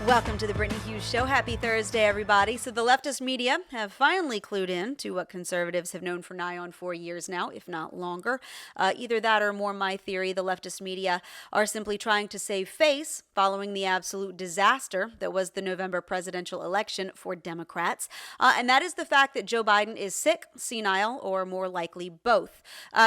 Welcome to the Brittany Hughes Show. Happy Thursday, everybody. So the leftist media have finally clued in to what conservatives have known for nigh on 4 years now, if not longer. Either that or more my theory, the leftist media are simply trying to save face following the absolute disaster that was the November presidential election for Democrats. And that is the fact that Joe Biden is sick, senile, or more likely both.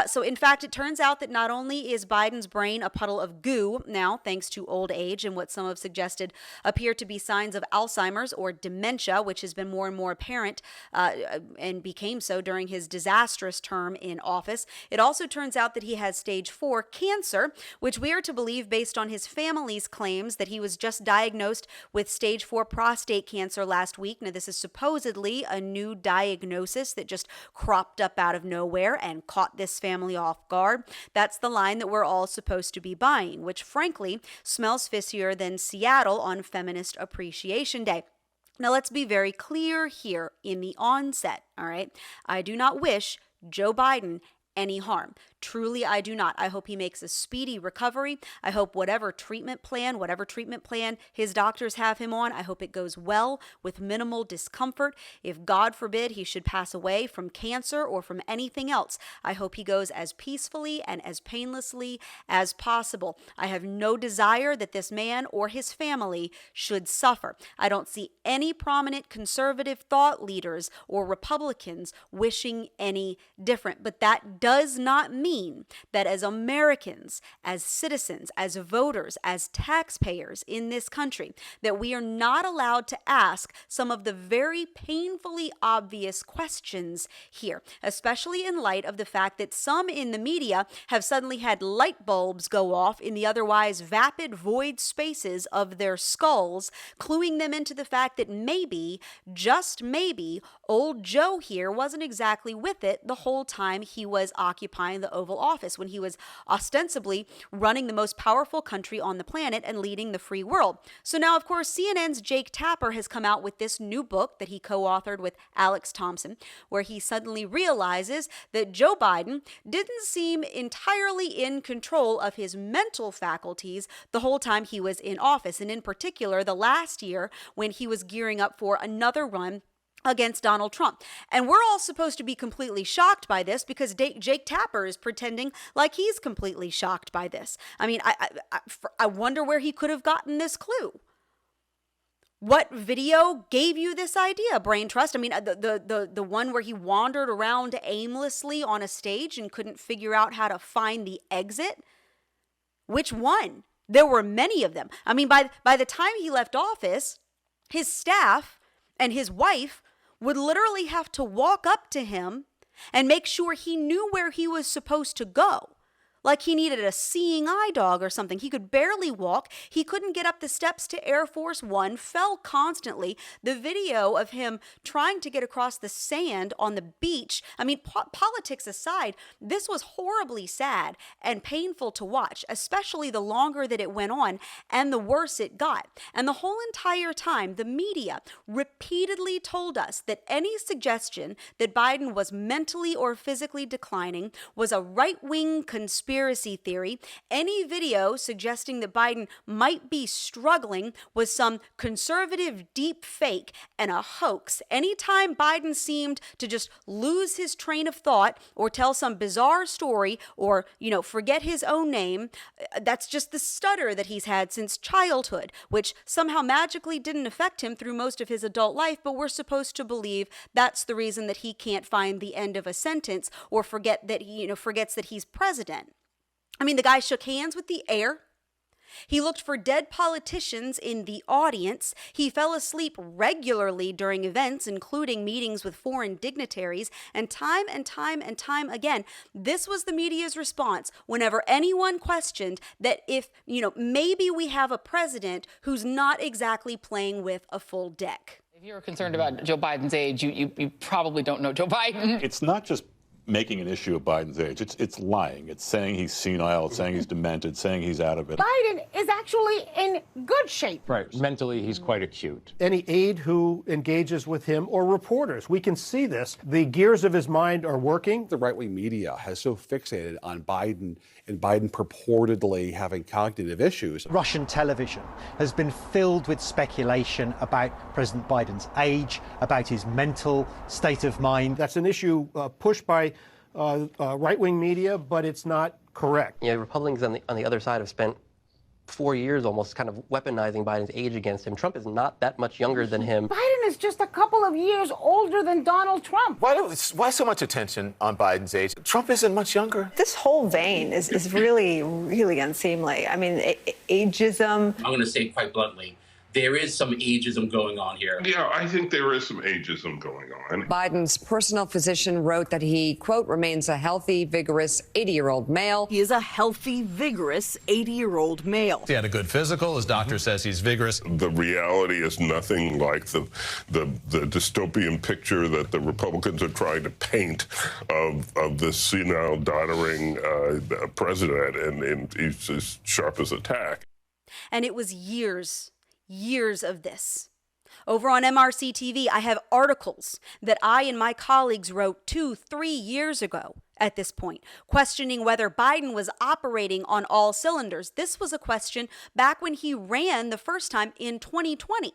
So in fact, it turns out that not only is Biden's brain a puddle of goo now, thanks to old age and what some have suggested appear to be signs of Alzheimer's or dementia, which has been more and more apparent and became so during his disastrous term in office. It also turns out that he has stage 4 cancer, which we are to believe based on his family's claims that he was just diagnosed with stage 4 prostate cancer last week. Now, this is supposedly a new diagnosis that just cropped up out of nowhere and caught this family off guard. That's the line that we're all supposed to be buying, which frankly smells fissier than Seattle on Feminist Appreciation Day. Now, let's be very clear here in the onset, all right? I do not wish Joe Biden any harm. Truly, I do not. I hope he makes a speedy recovery. I hope whatever treatment plan his doctors have him on, I hope it goes well with minimal discomfort. If God forbid he should pass away from cancer or from anything else, I hope he goes as peacefully and as painlessly as possible. I have no desire that this man or his family should suffer. I don't see any prominent conservative thought leaders or Republicans wishing any different, but that does not mean that as Americans, as citizens, as voters, as taxpayers in this country, that we are not allowed to ask some of the very painfully obvious questions here, especially in light of the fact that some in the media have suddenly had light bulbs go off in the otherwise vapid void spaces of their skulls, cluing them into the fact that maybe, just maybe, old Joe here wasn't exactly with it the whole time he was occupying the Oval Office, when he was ostensibly running the most powerful country on the planet and leading the free world. So now, of course, CNN's Jake Tapper has come out with this new book that he co-authored with Alex Thompson, where he suddenly realizes that Joe Biden didn't seem entirely in control of his mental faculties the whole time he was in office, and in particular, the last year when he was gearing up for another run against Donald Trump. And we're all supposed to be completely shocked by this because Jake Tapper is pretending like he's completely shocked by this. I mean, I wonder where he could have gotten this clue. What video gave you this idea, Brain Trust? I mean, the one where he wandered around aimlessly on a stage and couldn't figure out how to find the exit? Which one? There were many of them. I mean, by the time he left office, his staff and his wife would literally have to walk up to him and make sure he knew where he was supposed to go. Like he needed a seeing eye dog or something. He could barely walk. He couldn't get up the steps to Air Force One, fell constantly. The video of him trying to get across the sand on the beach, I mean, politics aside, this was horribly sad and painful to watch, especially the longer that it went on and the worse it got. And the whole entire time, the media repeatedly told us that any suggestion that Biden was mentally or physically declining was a right-wing conspiracy theory. Any video suggesting that Biden might be struggling was some conservative deep fake and a hoax. Anytime Biden seemed to just lose his train of thought or tell some bizarre story or, forget his own name, that's just the stutter that he's had since childhood, which somehow magically didn't affect him through most of his adult life, but we're supposed to believe that's the reason that he can't find the end of a sentence or forgets that he's president. I mean, the guy shook hands with the air. He looked for dead politicians in the audience. He fell asleep regularly during events, including meetings with foreign dignitaries. And time again, this was the media's response whenever anyone questioned that if, maybe we have a president who's not exactly playing with a full deck. If you're concerned about Joe Biden's age, you probably don't know Joe Biden. It's not just making an issue of Biden's age. It's lying. It's saying he's senile. It's saying he's demented. Saying he's out of it. Biden is actually in good shape. Right. Mentally, he's quite acute. Any aide who engages with him or reporters, we can see this. The gears of his mind are working. The right-wing media has so fixated on Biden and Biden purportedly having cognitive issues. Russian television has been filled with speculation about President Biden's age, about his mental state of mind. That's an issue pushed by right-wing media, but it's not correct. You know, Republicans on the other side have spent 4 years almost kind of weaponizing Biden's age against him. Trump is not that much younger than him. Biden is just a couple of years older than Donald Trump. Why so much attention on Biden's age? Trump isn't much younger. This whole vein is really, really unseemly. I mean, ageism. I'm going to say quite bluntly, there is some ageism going on here. Yeah, I think there is some ageism going on. Biden's personal physician wrote that he, quote, remains a healthy, vigorous 80-year-old male. He is a healthy, vigorous 80-year-old male. He had a good physical. His doctor says he's vigorous. The reality is nothing like the dystopian picture that the Republicans are trying to paint of this senile, doddering president, and he's as sharp as a tack. And it was years of this. Over on MRC-TV, I have articles that I and my colleagues wrote 2-3 years ago at this point, questioning whether Biden was operating on all cylinders. This was a question back when he ran the first time in 2020.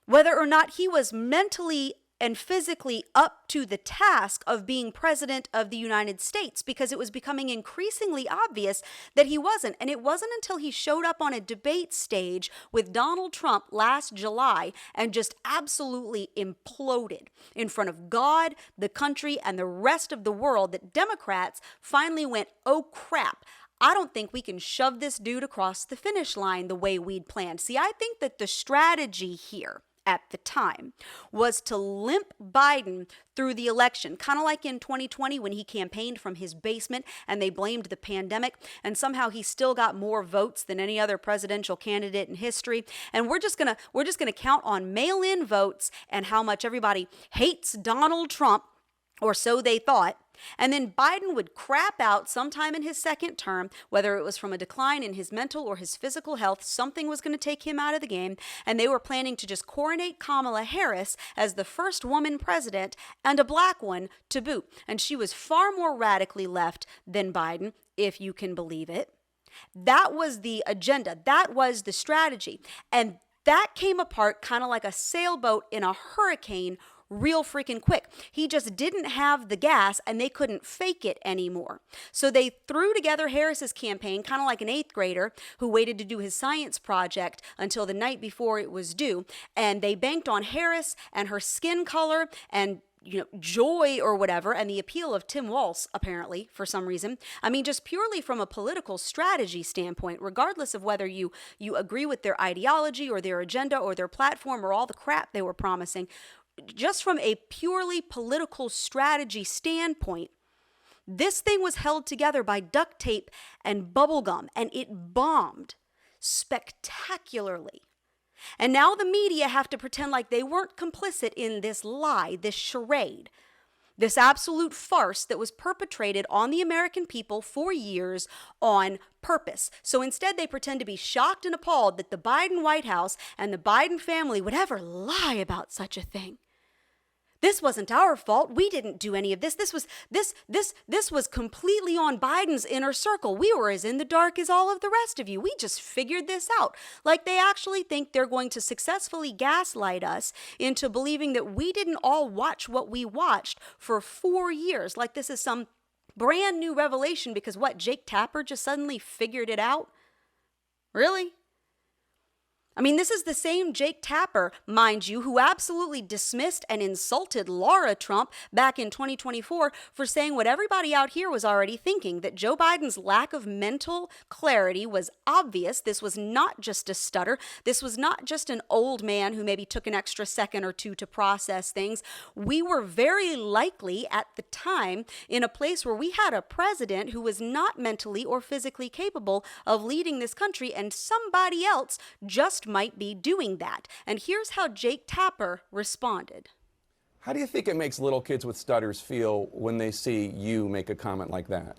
Whether or not he was mentally and physically up to the task of being president of the United States, because it was becoming increasingly obvious that he wasn't. And it wasn't until he showed up on a debate stage with Donald Trump last July and just absolutely imploded in front of God, the country, and the rest of the world that Democrats finally went, oh crap, I don't think we can shove this dude across the finish line the way we'd planned. See, I think that the strategy here at the time was to limp Biden through the election, kind of like in 2020 when he campaigned from his basement and they blamed the pandemic, and somehow he still got more votes than any other presidential candidate in history. And we're just gonna count on mail-in votes and how much everybody hates Donald Trump, or so they thought. And then Biden would crap out sometime in his second term, whether it was from a decline in his mental or his physical health. Something was going to take him out of the game. And they were planning to just coronate Kamala Harris as the first woman president, and a black one to boot. And she was far more radically left than Biden, if you can believe it. That was the agenda. That was the strategy. And that came apart kind of like a sailboat in a hurricane, real freaking quick. He just didn't have the gas and they couldn't fake it anymore. So they threw together Harris's campaign, kind of like an 8th grader who waited to do his science project until the night before it was due. And they banked on Harris and her skin color and joy or whatever, and the appeal of Tim Walz, apparently, for some reason. I mean, just purely from a political strategy standpoint, regardless of whether you agree with their ideology or their agenda or their platform or all the crap they were promising, just from a purely political strategy standpoint, this thing was held together by duct tape and bubble gum, and it bombed spectacularly. And now the media have to pretend like they weren't complicit in this lie, this charade, this absolute farce that was perpetrated on the American people for years on purpose. So instead, they pretend to be shocked and appalled that the Biden White House and the Biden family would ever lie about such a thing. This wasn't our fault. We didn't do any of this. This was completely on Biden's inner circle. We were as in the dark as all of the rest of you. We just figured this out. Like they actually think they're going to successfully gaslight us into believing that we didn't all watch what we watched for 4 years. Like this is some brand new revelation because what, Jake Tapper just suddenly figured it out? Really? I mean, this is the same Jake Tapper, mind you, who absolutely dismissed and insulted Laura Trump back in 2024 for saying what everybody out here was already thinking, that Joe Biden's lack of mental clarity was obvious. This was not just a stutter. This was not just an old man who maybe took an extra second or two to process things. We were very likely at the time in a place where we had a president who was not mentally or physically capable of leading this country, and somebody else just might be doing that. And here's how Jake Tapper responded. How do you think it makes little kids with stutters feel when they see you make a comment like that?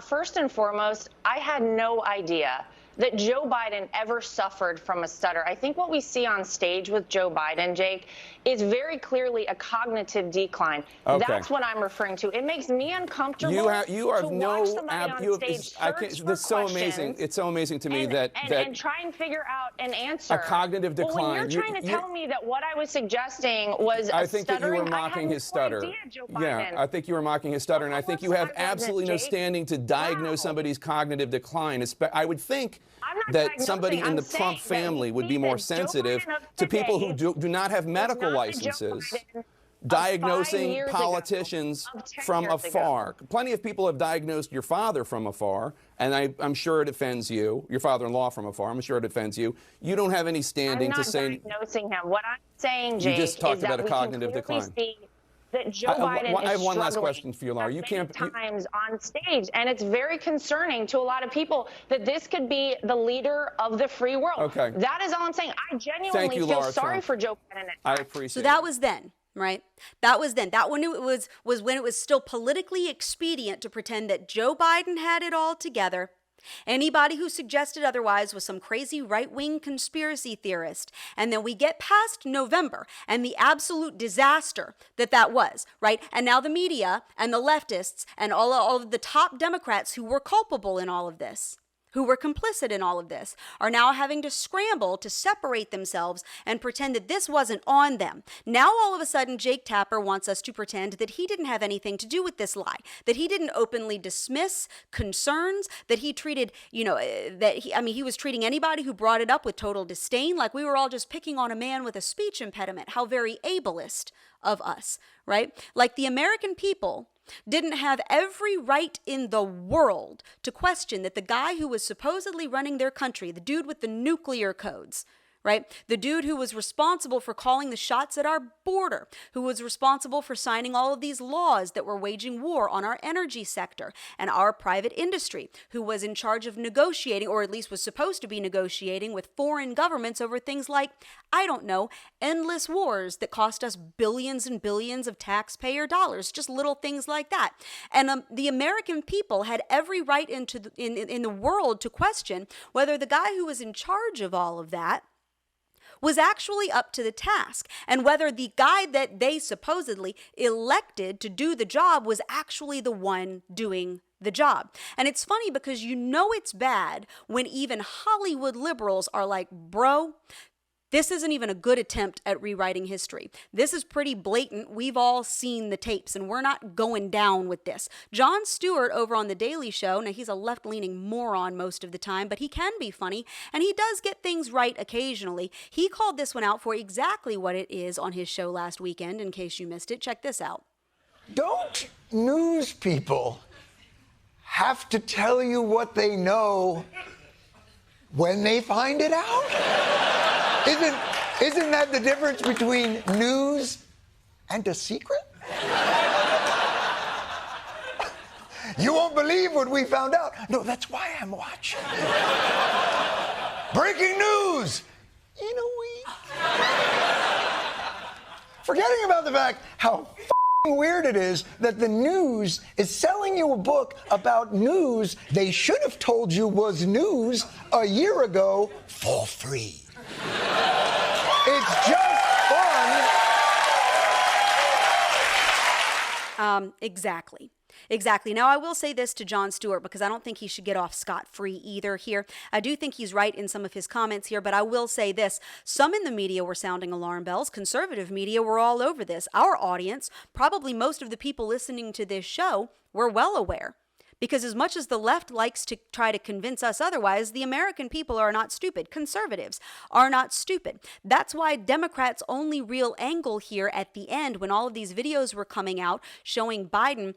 First and foremost, I had no idea that Joe Biden ever suffered from a stutter. I think what we see on stage with Joe Biden, Jake, is very clearly a cognitive decline. Okay. That's what I'm referring to. It makes me uncomfortable You have to watch somebody on stage search for that's so amazing. questions It's so amazing to me and try and figure out an answer. A cognitive decline. Well, when you're trying to tell me that what I was suggesting was I think that you were mocking his stutter. Yeah, I think you were mocking his stutter, and I think you have absolutely no standing to diagnose somebody's cognitive decline. I would think that somebody in the Trump family would be more sensitive to people who do not have medical licenses diagnosing politicians from afar. Plenty of people have diagnosed your father from afar, and I'm sure it offends you. Your father-in-law from afar. I'm sure it offends you. You don't have any standing to say. I'm not diagnosing him. What I'm saying, Jake, you just talked is about that a cognitive decline. That Joe Biden I have one last struggling question for you, Laura. You can't times on stage, and it's very concerning to a lot of people that this could be the leader of the free world. Okay. That is all I'm saying. I genuinely feel sorry for Joe Biden. I appreciate. So that was then, right? That was then. That one was when it was still politically expedient to pretend that Joe Biden had it all together. Anybody who suggested otherwise was some crazy right-wing conspiracy theorist. And then we get past November and the absolute disaster that was, right? And now the media and the leftists and all of the top Democrats who were culpable in all of this, who were complicit in all of this, are now having to scramble to separate themselves and pretend that this wasn't on them. Now, all of a sudden, Jake Tapper wants us to pretend that he didn't have anything to do with this lie, that he didn't openly dismiss concerns, that he treated, he was treating anybody who brought it up with total disdain, like we were all just picking on a man with a speech impediment. How very ableist of us, right? Like the American people didn't have every right in the world to question that the guy who was supposedly running their country, the dude with the nuclear codes, right? The dude who was responsible for calling the shots at our border, who was responsible for signing all of these laws that were waging war on our energy sector and our private industry, who was in charge of negotiating, or at least was supposed to be negotiating with foreign governments over things like, I don't know, endless wars that cost us billions and billions of taxpayer dollars, just little things like that. And the American people had every right in the world to question whether the guy who was in charge of all of that was actually up to the task, and whether the guy that they supposedly elected to do the job was actually the one doing the job. And it's funny because it's bad when even Hollywood liberals are like, bro, this isn't even a good attempt at rewriting history. This is pretty blatant. We've all seen the tapes, and we're not going down with this. Jon Stewart over on The Daily Show, now he's a left-leaning moron most of the time, but he can be funny, and he does get things right occasionally. He called this one out for exactly what it is on his show last weekend, in case you missed it. Check this out. Don't news people have to tell you what they know when they find it out? Isn't that the difference between news and a secret? You won't believe what we found out. No, that's why I'm watching. Breaking news in a week. Forgetting about the fact how weird it is that the news is selling you a book about news they should have told you was news a year ago for free. It's just fun. Exactly. Now, I will say this to Jon Stewart, because I don't think he should get off scot-free either here. I do think he's right in some of his comments here, but I will say this. Some in the media were sounding alarm bells. Conservative media were all over this. Our audience, probably most of the people listening to this show, were well aware. Because as much as the left likes to try to convince us otherwise, the American people are not stupid. Conservatives are not stupid. That's why Democrats' only real angle here at the end, when all of these videos were coming out showing Biden,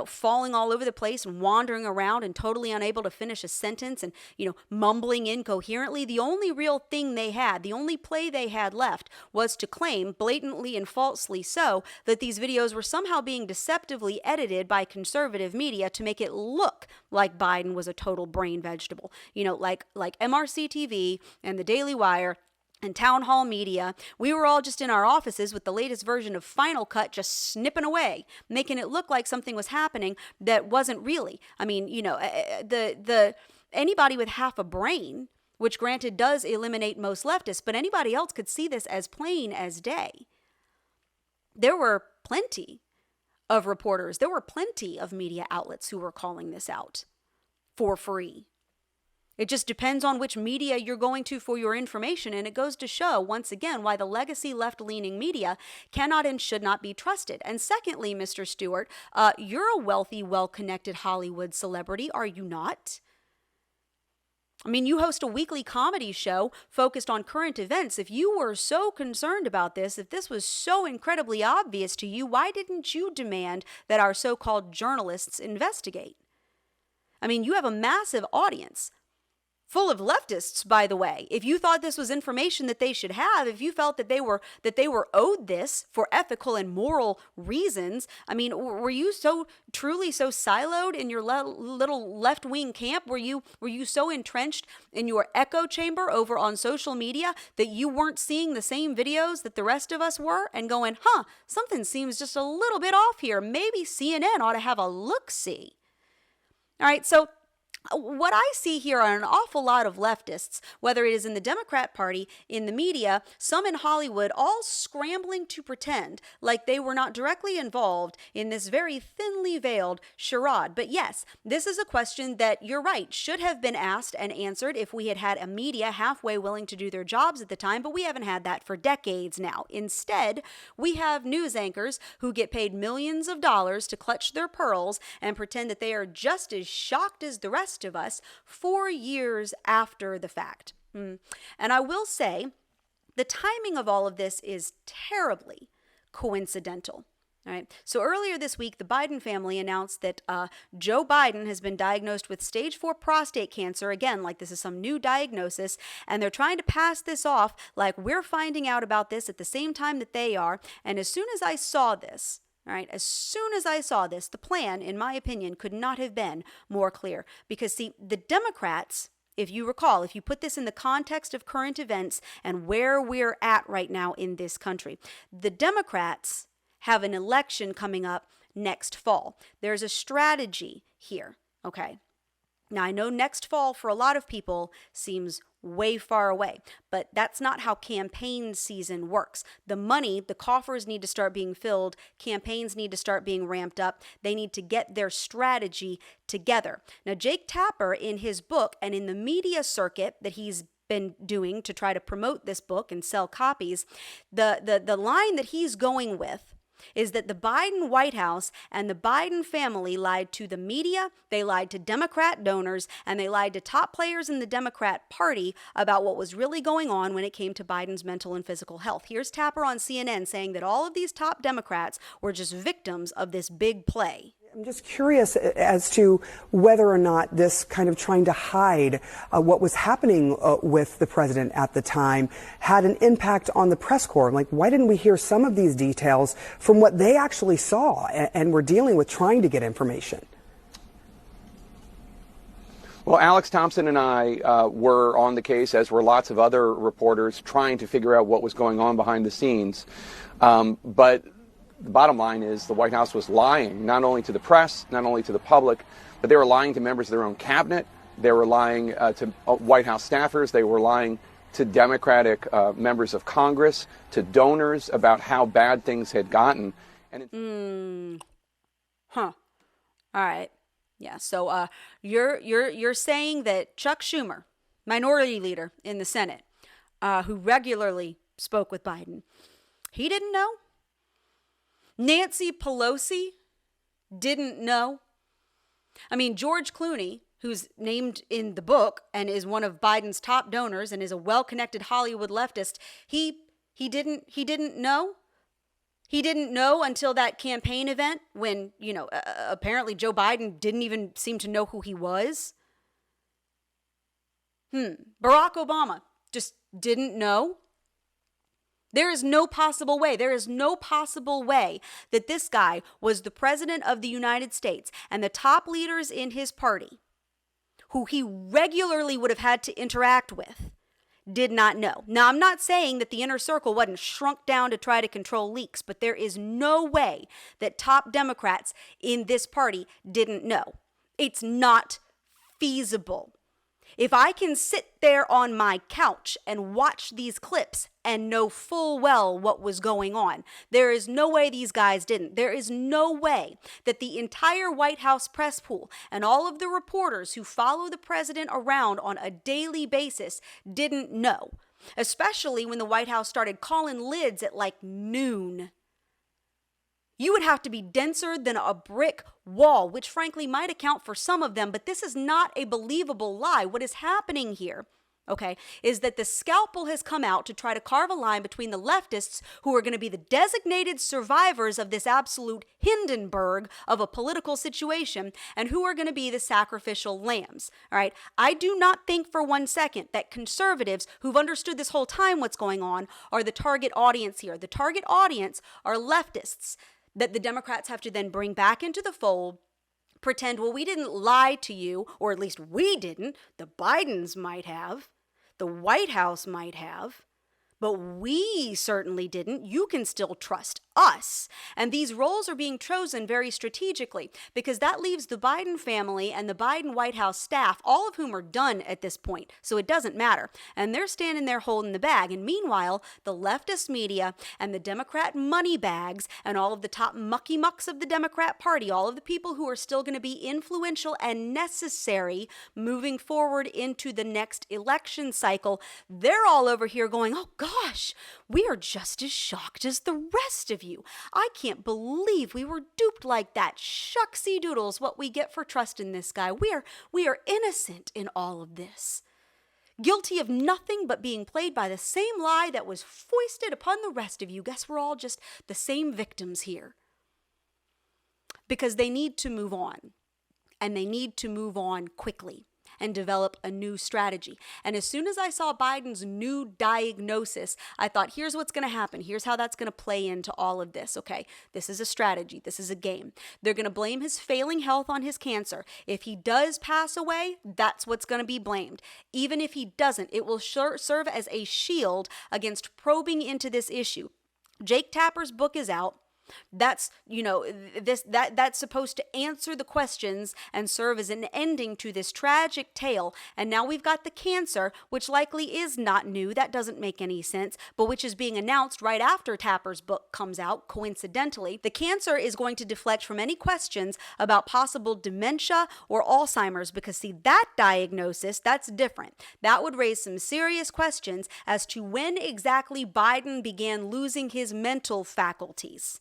falling all over the place and wandering around and totally unable to finish a sentence and, mumbling incoherently, the only real thing they had, the only play they had left was to claim, blatantly and falsely so, that these videos were somehow being deceptively edited by conservative media to make it look like Biden was a total brain vegetable. Like MRC-TV and the Daily Wire and town hall media, we were all just in our offices with the latest version of Final Cut just snipping away, making it look like something was happening that wasn't really. I mean, anybody with half a brain, which granted does eliminate most leftists, but anybody else could see this as plain as day. There were plenty of reporters, there were plenty of media outlets who were calling this out for free. It just depends on which media you're going to for your information, and it goes to show, once again, why the legacy left-leaning media cannot and should not be trusted. And secondly, Mr. Stewart, you're a wealthy, well-connected Hollywood celebrity, are you not? I mean, you host a weekly comedy show focused on current events. If you were so concerned about this, if this was so incredibly obvious to you, why didn't you demand that our so-called journalists investigate? I mean, you have a massive audience full of leftists, by the way. If you thought this was information that they should have, if you felt that they were owed this for ethical and moral reasons, I mean, were you so truly so siloed in your little left-wing camp? Were you so entrenched in your echo chamber over on social media that you weren't seeing the same videos that the rest of us were and going, something seems just a little bit off here. Maybe CNN ought to have a look-see. All right, so what I see here are an awful lot of leftists, whether it is in the Democrat Party, in the media, some in Hollywood, all scrambling to pretend like they were not directly involved in this very thinly veiled charade. But yes, this is a question that, you're right, should have been asked and answered if we had had a media halfway willing to do their jobs at the time, but we haven't had that for decades now. Instead, we have news anchors who get paid millions of dollars to clutch their pearls and pretend that they are just as shocked as the rest of us 4 years after the fact. And I will say, the timing of all of this is terribly coincidental. All right. So earlier this week, the Biden family announced that Joe Biden has been diagnosed with stage 4 prostate cancer. Again, like this is some new diagnosis, and they're trying to pass this off like we're finding out about this at the same time that they are. And as soon as I saw this, all right, as soon as I saw this, the plan, in my opinion, could not have been more clear. Because, see, the Democrats, if you recall, if you put this in the context of current events and where we're at right now in this country, the Democrats have an election coming up next fall. There's a strategy here, okay? Now, I know next fall for a lot of people seems way far away, but that's not how campaign season works. The money, the coffers need to start being filled. Campaigns need to start being ramped up. They need to get their strategy together. Now, Jake Tapper, in his book and in the media circuit that he's been doing to try to promote this book and sell copies, the line that he's going with is that the Biden White House and the Biden family lied to the media, they lied to Democrat donors, and they lied to top players in the Democrat Party about what was really going on when it came to Biden's mental and physical health. Here's Tapper on CNN saying that all of these top Democrats were just victims of this big play. I'm just curious as to whether or not this kind of trying to hide what was happening with the president at the time had an impact on the press corps. Like, why didn't we hear some of these details from what they actually saw and were dealing with trying to get information? Well, Alex Thompson and I were on the case, as were lots of other reporters, trying to figure out what was going on behind the scenes. But the bottom line is the White House was lying, not only to the press, not only to the public, but they were lying to members of their own cabinet. They were lying to White House staffers. They were lying to Democratic members of Congress, to donors about how bad things had gotten. And All right. Yeah. So you're saying that Chuck Schumer, minority leader in the Senate, who regularly spoke with Biden, he didn't know? Nancy Pelosi didn't know? I mean, George Clooney, who's named in the book and is one of Biden's top donors and is a well-connected Hollywood leftist, he didn't know? He didn't know until that campaign event when, apparently Joe Biden didn't even seem to know who he was? Barack Obama just didn't know? There is no possible way that this guy was the president of the United States and the top leaders in his party, who he regularly would have had to interact with, did not know. Now, I'm not saying that the inner circle wasn't shrunk down to try to control leaks, but there is no way that top Democrats in this party didn't know. It's not feasible. If I can sit there on my couch and watch these clips and know full well what was going on, there is no way these guys didn't. There is no way that the entire White House press pool and all of the reporters who follow the president around on a daily basis didn't know, especially when the White House started calling lids at like noon. You would have to be denser than a brick wall, which frankly might account for some of them, but this is not a believable lie. What is happening here, okay, is that the scalpel has come out to try to carve a line between the leftists, who are going to be the designated survivors of this absolute Hindenburg of a political situation, and who are going to be the sacrificial lambs, all right? I do not think for 1 second that conservatives who've understood this whole time what's going on are the target audience here. The target audience are leftists that the Democrats have to then bring back into the fold, pretend, well, we didn't lie to you, or at least we didn't. The Bidens might have. The White House might have. But we certainly didn't. You can still trust us. And these roles are being chosen very strategically, because that leaves the Biden family and the Biden White House staff, all of whom are done at this point. So it doesn't matter. And they're standing there holding the bag. And meanwhile, the leftist media and the Democrat money bags and all of the top mucky mucks of the Democrat Party, all of the people who are still going to be influential and necessary moving forward into the next election cycle, they're all over here going, oh gosh, we are just as shocked as the rest of you. I can't believe we were duped like that. Shucksy doodles, what we get for trusting this guy. We are innocent in all of this. Guilty of nothing but being played by the same lie that was foisted upon the rest of you. Guess we're all just the same victims here. Because they need to move on. And they need to move on quickly and develop a new strategy. And as soon as I saw Biden's new diagnosis, I thought, here's what's going to happen. Here's how that's going to play into all of this. Okay, this is a strategy. This is a game. They're going to blame his failing health on his cancer. If he does pass away, that's what's going to be blamed. Even if he doesn't, it will serve as a shield against probing into this issue. Jake Tapper's book is out. That's, that's supposed to answer the questions and serve as an ending to this tragic tale. And now we've got the cancer, which likely is not new. That doesn't make any sense, but which is being announced right after Tapper's book comes out, coincidentally. The cancer is going to deflect from any questions about possible dementia or Alzheimer's, because see, that diagnosis, that's different. That would raise some serious questions as to when exactly Biden began losing his mental faculties.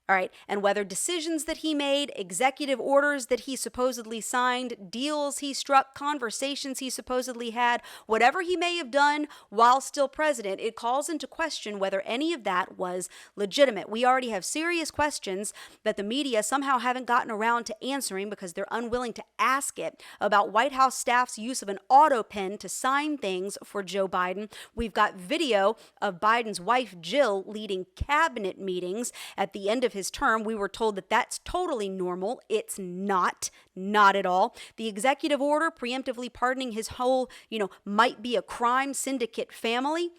All right, and whether decisions that he made, executive orders that he supposedly signed, deals he struck, conversations he supposedly had, whatever he may have done while still president, it calls into question whether any of that was legitimate. We already have serious questions that the media somehow haven't gotten around to answering because they're unwilling to ask it, about White House staff's use of an auto pen to sign things for Joe Biden. We've got video of Biden's wife, Jill, leading cabinet meetings at the end of his term. We were told that that's totally normal. It's not at all. The executive order preemptively pardoning his whole, might be a crime syndicate family.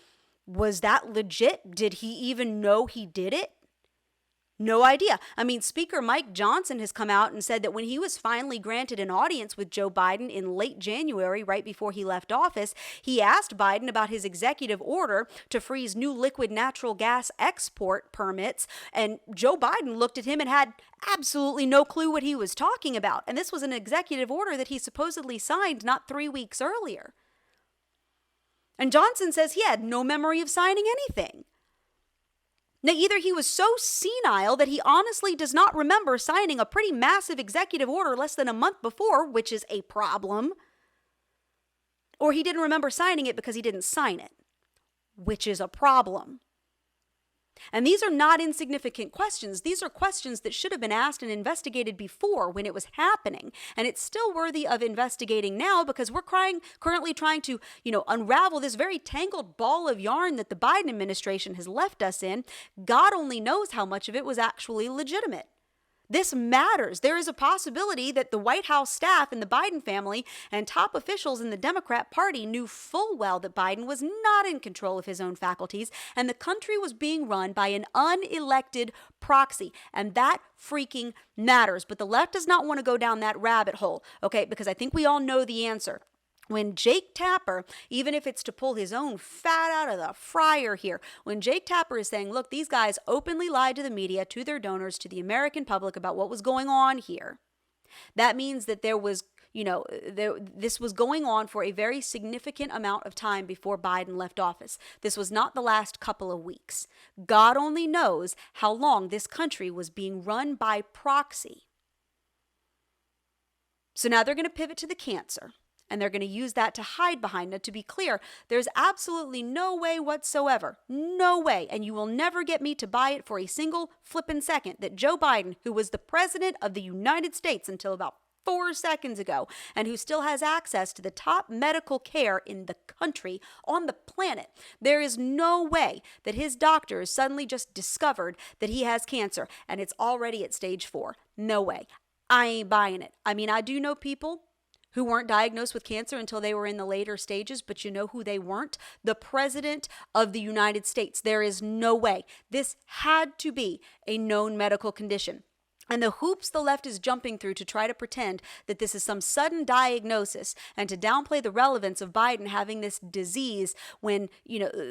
Was that legit? Did he even know he did it? No idea. I mean, Speaker Mike Johnson has come out and said that when he was finally granted an audience with Joe Biden in late January, right before he left office, he asked Biden about his executive order to freeze new liquid natural gas export permits. And Joe Biden looked at him and had absolutely no clue what he was talking about. And this was an executive order that he supposedly signed not 3 weeks earlier. And Johnson says he had no memory of signing anything. Now, either he was so senile that he honestly does not remember signing a pretty massive executive order less than a month before, which is a problem, or he didn't remember signing it because he didn't sign it, which is a problem. And these are not insignificant questions. These are questions that should have been asked and investigated before, when it was happening. And it's still worthy of investigating now, because we're currently trying to, unravel this very tangled ball of yarn that the Biden administration has left us in. God only knows how much of it was actually legitimate. This matters. There is a possibility that the White House staff and the Biden family and top officials in the Democrat Party knew full well that Biden was not in control of his own faculties and the country was being run by an unelected proxy. And that freaking matters. But the left does not want to go down that rabbit hole, okay? Because I think we all know the answer. When Jake Tapper, even if it's to pull his own fat out of the fryer here, when Jake Tapper is saying, look, these guys openly lied to the media, to their donors, to the American public about what was going on here, that means that there was, this was going on for a very significant amount of time before Biden left office. This was not the last couple of weeks. God only knows how long this country was being run by proxy. So now they're going to pivot to the cancer. And they're going to use that to hide behind. Now, to be clear, there's absolutely no way whatsoever, no way, and you will never get me to buy it for a single flippin' second, that Joe Biden, who was the president of the United States until about 4 seconds ago, and who still has access to the top medical care in the country, on the planet, there is no way that his doctors suddenly just discovered that he has cancer, and it's already at stage 4. No way. I ain't buying it. I mean, I do know people who weren't diagnosed with cancer until they were in the later stages, but you know who they weren't? The President of the United States. There is no way. This had to be a known medical condition. And the hoops the left is jumping through to try to pretend that this is some sudden diagnosis and to downplay the relevance of Biden having this disease when,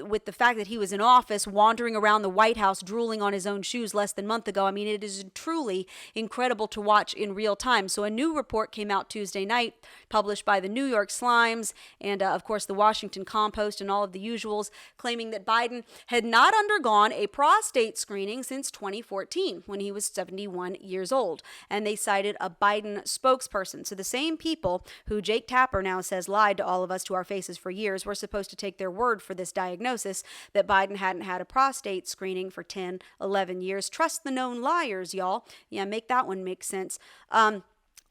with the fact that he was in office, wandering around the White House, drooling on his own shoes less than a month ago. I mean, it is truly incredible to watch in real time. So a new report came out Tuesday night, published by the New York Slimes and, of course, the Washington Compost and all of the usuals, claiming that Biden had not undergone a prostate screening since 2014 when he was 71 years old. And they cited a Biden spokesperson. So the same people who Jake Tapper now says lied to all of us to our faces for years, we're supposed to take their word for this diagnosis that Biden hadn't had a prostate screening for 10, 11 years. Trust the known liars, y'all. Yeah, make that one make sense.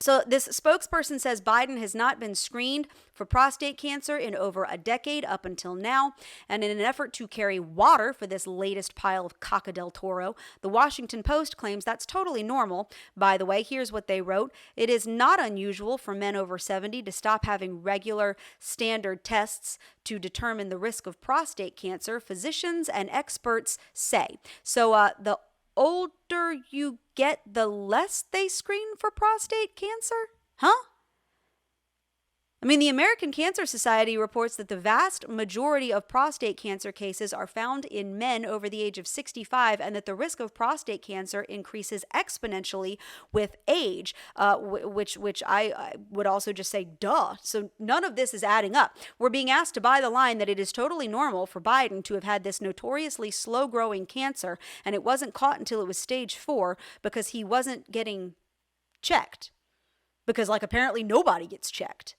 So this spokesperson says Biden has not been screened for prostate cancer in over a decade up until now. And in an effort to carry water for this latest pile of caca del toro, the Washington Post claims that's totally normal. By the way, here's what they wrote. It is not unusual for men over 70 to stop having regular standard tests to determine the risk of prostate cancer, physicians and experts say. So the older you get, the less they screen for prostate cancer? Huh? I mean, the American Cancer Society reports that the vast majority of prostate cancer cases are found in men over the age of 65, and that the risk of prostate cancer increases exponentially with age, which I would also just say, duh. So none of this is adding up. We're being asked to buy the line that it is totally normal for Biden to have had this notoriously slow-growing cancer, and it wasn't caught until it was stage 4 because he wasn't getting checked. Because, apparently nobody gets checked.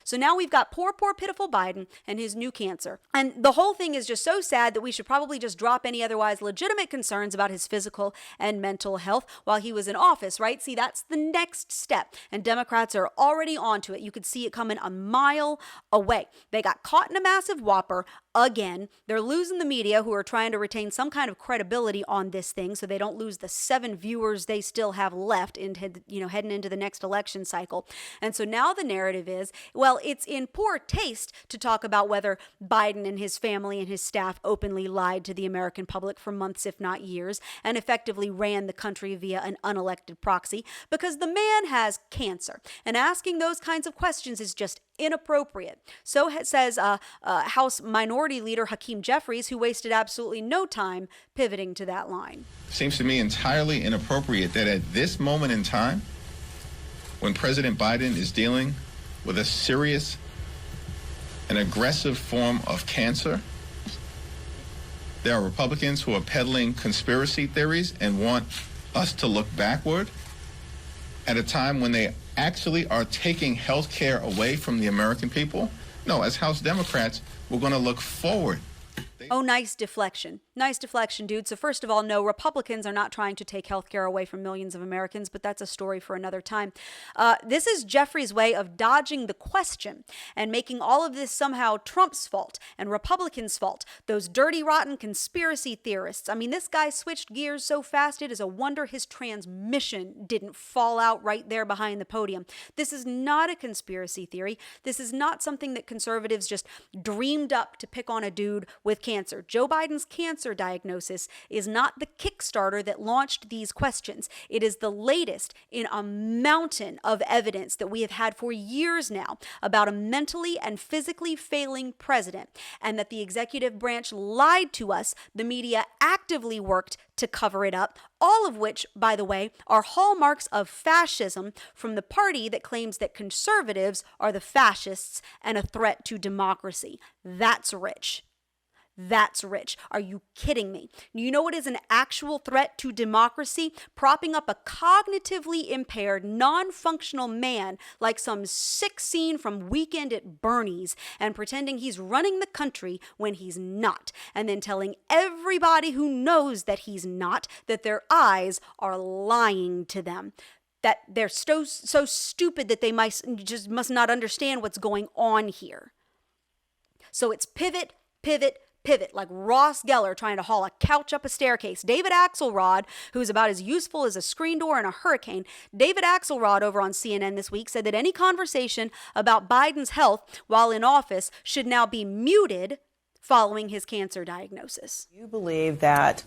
So now we've got poor, pitiful Biden and his new cancer. And the whole thing is just so sad that we should probably just drop any otherwise legitimate concerns about his physical and mental health while he was in office, right? See, that's the next step. And Democrats are already onto it. You could see it coming a mile away. They got caught in a massive whopper again. They're losing the media, who are trying to retain some kind of credibility on this thing so they don't lose the 7 viewers they still have left heading into the next election cycle. And so now the narrative is, well, it's in poor taste to talk about whether Biden and his family and his staff openly lied to the American public for months, if not years, and effectively ran the country via an unelected proxy, because the man has cancer. And asking those kinds of questions is just inappropriate. So says House Minority Leader Hakeem Jeffries, who wasted absolutely no time pivoting to that line. Seems to me entirely inappropriate that at this moment in time, when President Biden is dealing with a serious and aggressive form of cancer, there are Republicans who are peddling conspiracy theories and want us to look backward at a time when they actually are taking health care away from the American people. No, as House Democrats, we're going to look forward. Oh, nice deflection. Nice deflection, dude. So first of all, no, Republicans are not trying to take health care away from millions of Americans, but that's a story for another time. This is Jeffrey's way of dodging the question and making all of this somehow Trump's fault and Republicans' fault. Those dirty, rotten conspiracy theorists. I mean, this guy switched gears so fast, it is a wonder his transmission didn't fall out right there behind the podium. This is not a conspiracy theory. This is not something that conservatives just dreamed up to pick on a dude with cancer. Joe Biden's cancer diagnosis is not the Kickstarter that launched these questions. It is the latest in a mountain of evidence that we have had for years now about a mentally and physically failing president, and that the executive branch lied to us. The media actively worked to cover it up, all of which, by the way, are hallmarks of fascism from the party that claims that conservatives are the fascists and a threat to democracy. That's rich. That's rich. Are you kidding me? You know what is an actual threat to democracy? Propping up a cognitively impaired, non-functional man like some sick scene from Weekend at Bernie's and pretending he's running the country when he's not, and then telling everybody who knows that he's not that their eyes are lying to them. That they're so stupid that they must not understand what's going on here. So it's pivot, like Ross Geller trying to haul a couch up a staircase. David Axelrod, who's about as useful as a screen door in a hurricane, David Axelrod over on CNN this week said that any conversation about Biden's health while in office should now be muted following his cancer diagnosis. You believe that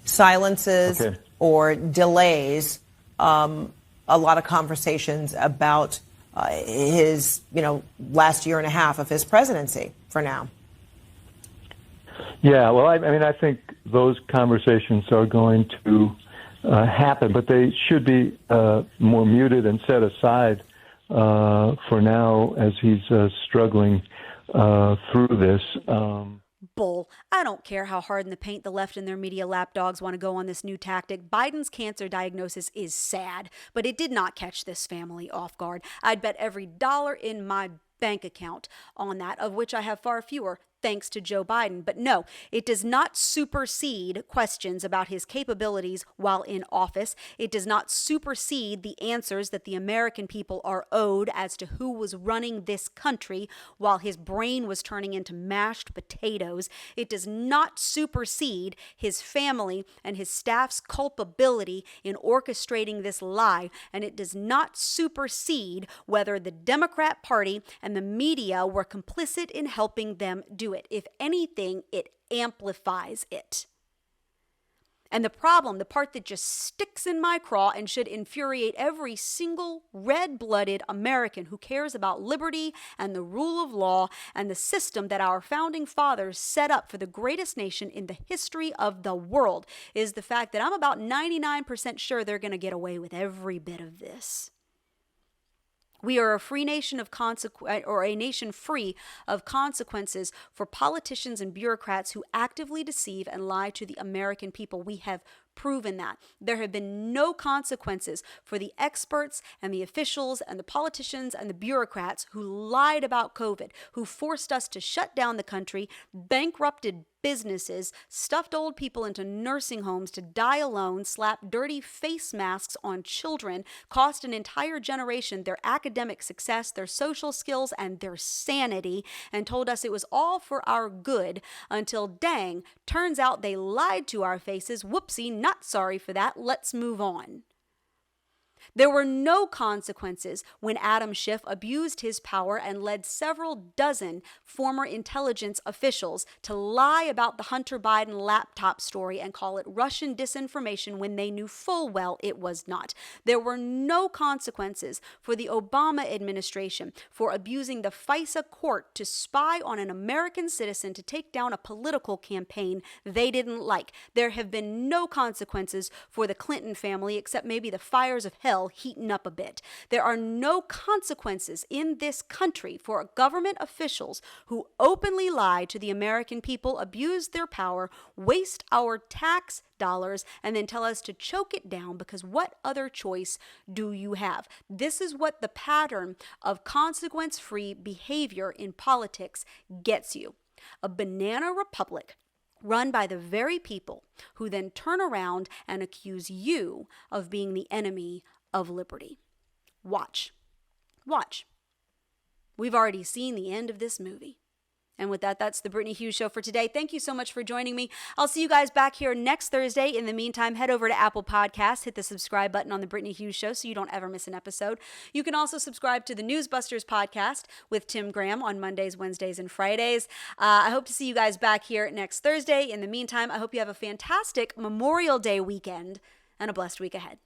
silences or delays a lot of conversations about his, last year and a half of his presidency for now? Yeah, well, I mean, I think those conversations are going to happen, but they should be more muted and set aside for now as he's struggling through this. Bull. I don't care how hard in the paint the left and their media lapdogs want to go on this new tactic. Biden's cancer diagnosis is sad, but it did not catch this family off guard. I'd bet every dollar in my bank account on that, of which I have far fewer thanks to Joe Biden. But no, it does not supersede questions about his capabilities while in office. It does not supersede the answers that the American people are owed as to who was running this country while his brain was turning into mashed potatoes. It does not supersede his family and his staff's culpability in orchestrating this lie. And it does not supersede whether the Democrat Party and the media were complicit in helping them do it. If anything, it amplifies it. And the problem, the part that just sticks in my craw and should infuriate every single red-blooded American who cares about liberty and the rule of law and the system that our founding fathers set up for the greatest nation in the history of the world, is the fact that I'm about 99% sure they're going to get away with every bit of this. We are a free nation a nation free of consequences for politicians and bureaucrats who actively deceive and lie to the American people. We have proven that. There have been no consequences for the experts and the officials and the politicians and the bureaucrats who lied about COVID, who forced us to shut down the country, bankrupted businesses, stuffed old people into nursing homes to die alone, slapped dirty face masks on children, cost an entire generation their academic success, their social skills, and their sanity, and told us it was all for our good until, dang, turns out they lied to our faces. Whoopsie, not sorry for that. Let's move on. There were no consequences when Adam Schiff abused his power and led several dozen former intelligence officials to lie about the Hunter Biden laptop story and call it Russian disinformation when they knew full well it was not. There were no consequences for the Obama administration for abusing the FISA court to spy on an American citizen to take down a political campaign they didn't like. There have been no consequences for the Clinton family except maybe the fires of hell heating up a bit. There are no consequences in this country for government officials who openly lie to the American people, abuse their power, waste our tax dollars, and then tell us to choke it down because what other choice do you have? This is what the pattern of consequence-free behavior in politics gets you. a banana republic run by the very people who then turn around and accuse you of being the enemy of liberty. Watch. Watch. We've already seen the end of this movie. And with that, that's the Brittany Hughes Show for today. Thank you so much for joining me. I'll see you guys back here next Thursday. In the meantime, head over to Apple Podcasts, hit the subscribe button on the Brittany Hughes Show so you don't ever miss an episode. You can also subscribe to the Newsbusters podcast with Tim Graham on Mondays, Wednesdays, and Fridays. I hope to see you guys back here next Thursday. In the meantime, I hope you have a fantastic Memorial Day weekend and a blessed week ahead.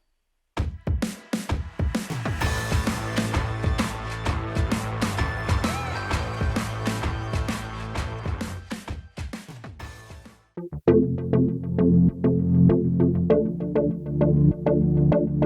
Thank you.